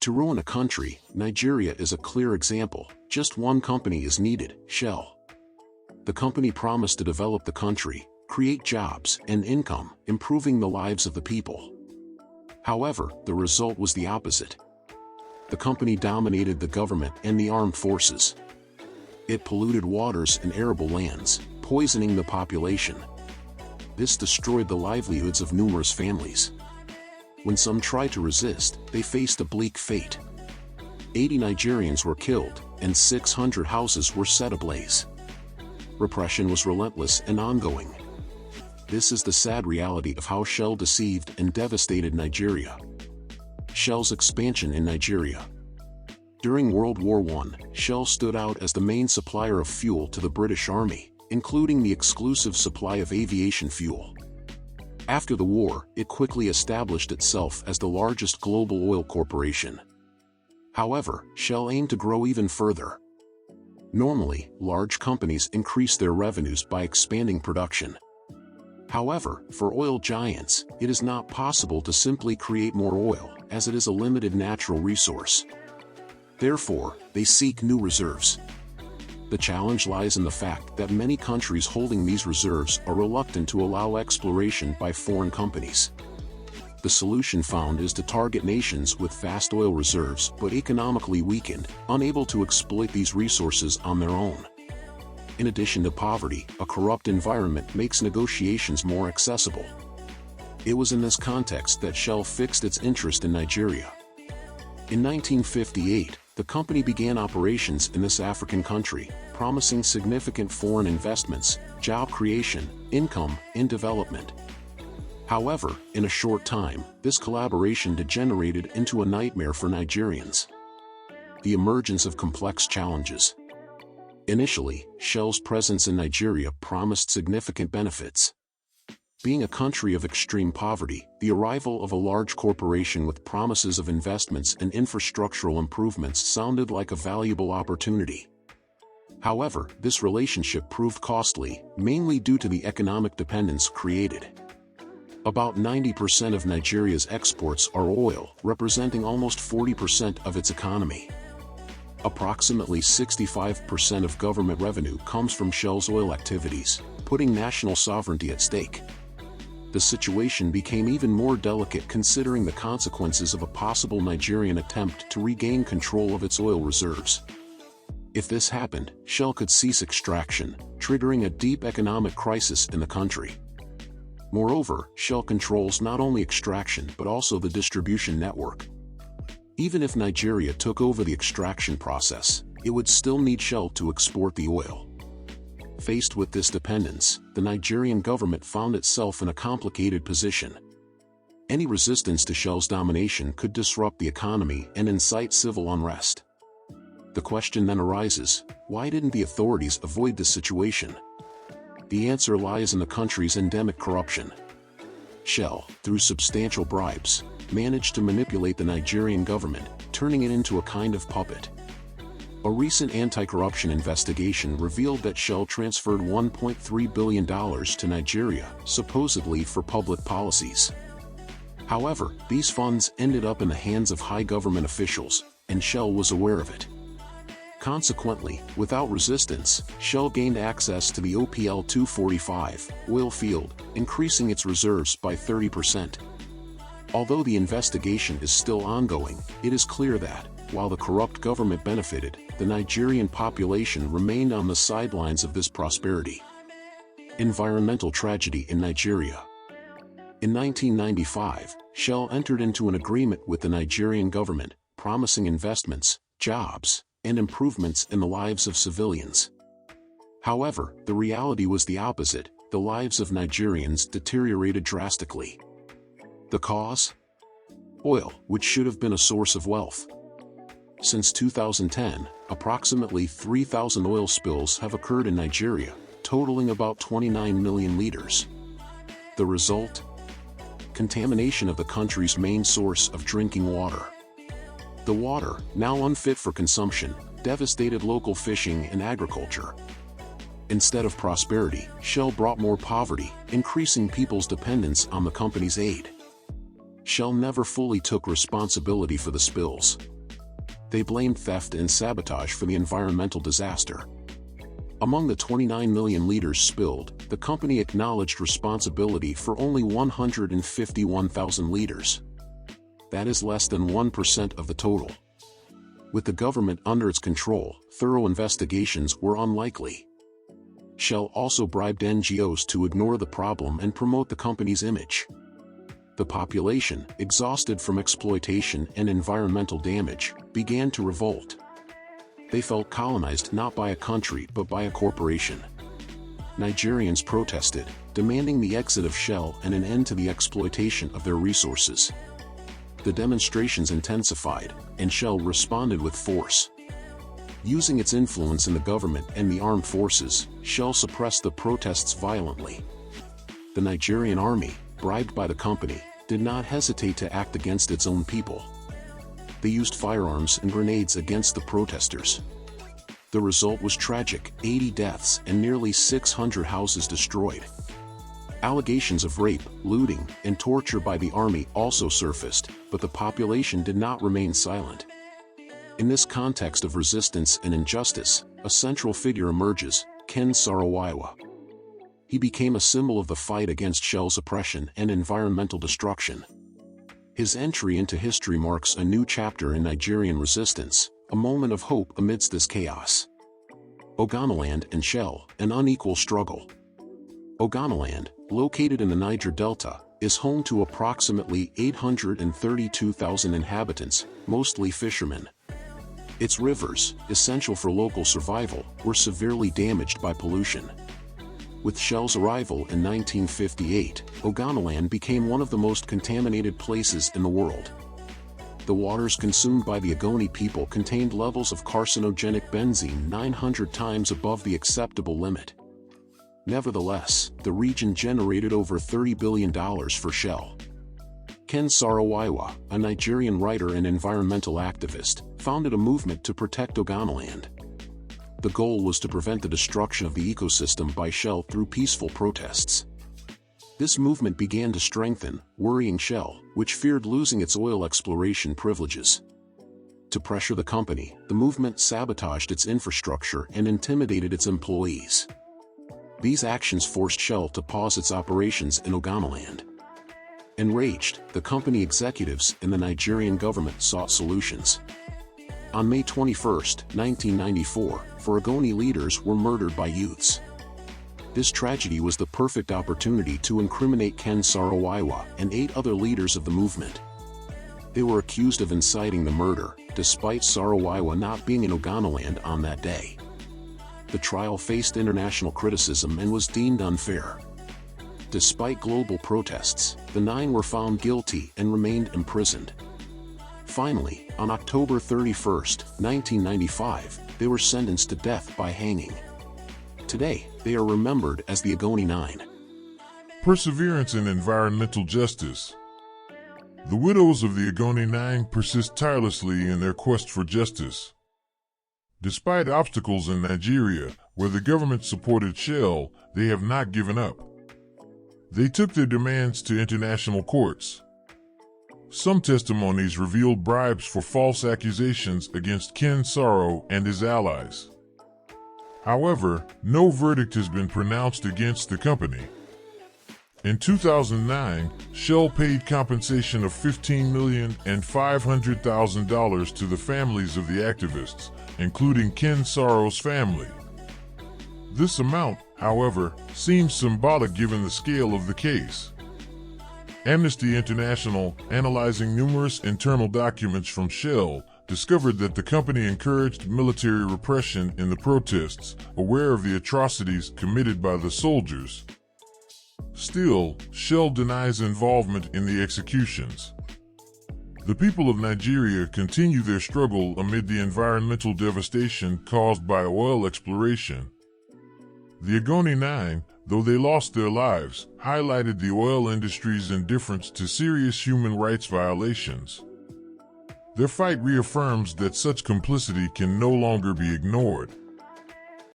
To ruin a country, Nigeria is a clear example. Just one company is needed, Shell. The company promised to develop the country, create jobs and income, improving the lives of the people. However, the result was the opposite. The company dominated the government and the armed forces. It polluted waters and arable lands, poisoning the population. This destroyed the livelihoods of numerous families. When some tried to resist, they faced a bleak fate. 80 Nigerians were killed, and 600 houses were set ablaze. Repression was relentless and ongoing. This is the sad reality of how Shell deceived and devastated Nigeria. Shell's expansion in Nigeria. During World War I, Shell stood out as the main supplier of fuel to the British Army, including the exclusive supply of aviation fuel. After the war, it quickly established itself as the largest global oil corporation. However, Shell aimed to grow even further. Normally, large companies increase their revenues by expanding production. However, for oil giants, it is not possible to simply create more oil, as it is a limited natural resource. Therefore, they seek new reserves. The challenge lies in the fact that many countries holding these reserves are reluctant to allow exploration by foreign companies. The solution found is to target nations with vast oil reserves but economically weakened, unable to exploit these resources on their own. In addition to poverty, a corrupt environment makes negotiations more accessible. It was in this context that Shell fixed its interest in Nigeria. In 1958, the company began operations in this African country, promising significant foreign investments, job creation, income, and development. However, in a short time, this collaboration degenerated into a nightmare for Nigerians. The emergence of complex challenges. Initially, Shell's presence in Nigeria promised significant benefits. Being a country of extreme poverty, the arrival of a large corporation with promises of investments and infrastructural improvements sounded like a valuable opportunity. However, this relationship proved costly, mainly due to the economic dependence created. About 90% of Nigeria's exports are oil, representing almost 40% of its economy. Approximately 65% of government revenue comes from Shell's oil activities, putting national sovereignty at stake. The situation became even more delicate considering the consequences of a possible Nigerian attempt to regain control of its oil reserves. If this happened, Shell could cease extraction, triggering a deep economic crisis in the country. Moreover, Shell controls not only extraction but also the distribution network. Even if Nigeria took over the extraction process, it would still need Shell to export the oil. Faced with this dependence, the Nigerian government found itself in a complicated position. Any resistance to Shell's domination could disrupt the economy and incite civil unrest. The question then arises, why didn't the authorities avoid this situation? The answer lies in the country's endemic corruption. Shell, through substantial bribes, managed to manipulate the Nigerian government, turning it into a kind of puppet. A recent anti-corruption investigation revealed that Shell transferred $1.3 billion to Nigeria, supposedly for public policies. However, these funds ended up in the hands of high government officials, and Shell was aware of it. Consequently, without resistance, Shell gained access to the OPL 245 oil field, increasing its reserves by 30%. Although the investigation is still ongoing, it is clear that, while the corrupt government benefited, the Nigerian population remained on the sidelines of this prosperity. Environmental tragedy in Nigeria. In 1995, Shell entered into an agreement with the Nigerian government, promising investments, jobs, and improvements in the lives of civilians. However, the reality was the opposite. The lives of Nigerians deteriorated drastically. The cause? Oil, which should have been a source of wealth. Since 2010, approximately 3,000 oil spills have occurred in Nigeria, totaling about 29 million liters. The result? Contamination of the country's main source of drinking water. The water, now unfit for consumption, devastated local fishing and agriculture. Instead of prosperity, Shell brought more poverty, increasing people's dependence on the company's aid. Shell never fully took responsibility for the spills. They blamed theft and sabotage for the environmental disaster. Among the 29 million liters spilled, the company acknowledged responsibility for only 151,000 liters. That is less than 1% of the total. With the government under its control, thorough investigations were unlikely. Shell also bribed NGOs to ignore the problem and promote the company's image. The population, exhausted from exploitation and environmental damage, began to revolt. They felt colonized not by a country but by a corporation. Nigerians protested, demanding the exit of Shell and an end to the exploitation of their resources. The demonstrations intensified, and Shell responded with force. Using its influence in the government and the armed forces, Shell suppressed the protests violently. The Nigerian army, bribed by the company, did not hesitate to act against its own people. They used firearms and grenades against the protesters. The result was tragic: 80 deaths and nearly 600 houses destroyed. Allegations of rape, looting, and torture by the army also surfaced, but the population did not remain silent. In this context of resistance and injustice, a central figure emerges: Ken Saro-Wiwa. He became a symbol of the fight against Shell's oppression and environmental destruction. His entry into history marks a new chapter in Nigerian resistance, a moment of hope amidst this chaos. Ogoniland and Shell, an unequal struggle. Ogoniland, located in the Niger Delta, is home to approximately 832,000 inhabitants, mostly fishermen. Its rivers, essential for local survival, were severely damaged by pollution. With Shell's arrival in 1958, Ogoniland became one of the most contaminated places in the world. The waters consumed by the Ogoni people contained levels of carcinogenic benzene 900 times above the acceptable limit. Nevertheless, the region generated over $30 billion for Shell. Ken Saro-Wiwa, a Nigerian writer and environmental activist, founded a movement to protect Ogoniland. The goal was to prevent the destruction of the ecosystem by Shell through peaceful protests. This movement began to strengthen, worrying Shell, which feared losing its oil exploration privileges. To pressure the company, the movement sabotaged its infrastructure and intimidated its employees. These actions forced Shell to pause its operations in Ogoniland. Enraged, the company executives and the Nigerian government sought solutions. On May 21, 1994, 4 Ogoni leaders were murdered by youths. This tragedy was the perfect opportunity to incriminate Ken Saro-Wiwa and 8 other leaders of the movement. They were accused of inciting the murder, despite Saro-Wiwa not being in Ogoniland on that day. The trial faced international criticism and was deemed unfair. Despite global protests, the 9 were found guilty and remained imprisoned. Finally, on October 31, 1995, they were sentenced to death by hanging. Today, they are remembered as the Ogoni 9. Perseverance in environmental justice. The widows of the Ogoni 9 persist tirelessly in their quest for justice. Despite obstacles in Nigeria, where the government supported Shell, they have not given up. They took their demands to international courts. Some testimonies revealed bribes for false accusations against Ken Saro and his allies. However, no verdict has been pronounced against the company. In 2009, Shell paid compensation of $15,500,000 to the families of the activists, including Ken Saro's family. This amount, however, seems symbolic given the scale of the case. Amnesty International, analyzing numerous internal documents from Shell, discovered that the company encouraged military repression in the protests, aware of the atrocities committed by the soldiers. Still, Shell denies involvement in the executions. The people of Nigeria continue their struggle amid the environmental devastation caused by oil exploration. The Ogoni 9, though they lost their lives, highlighted the oil industry's indifference to serious human rights violations. Their fight reaffirms that such complicity can no longer be ignored.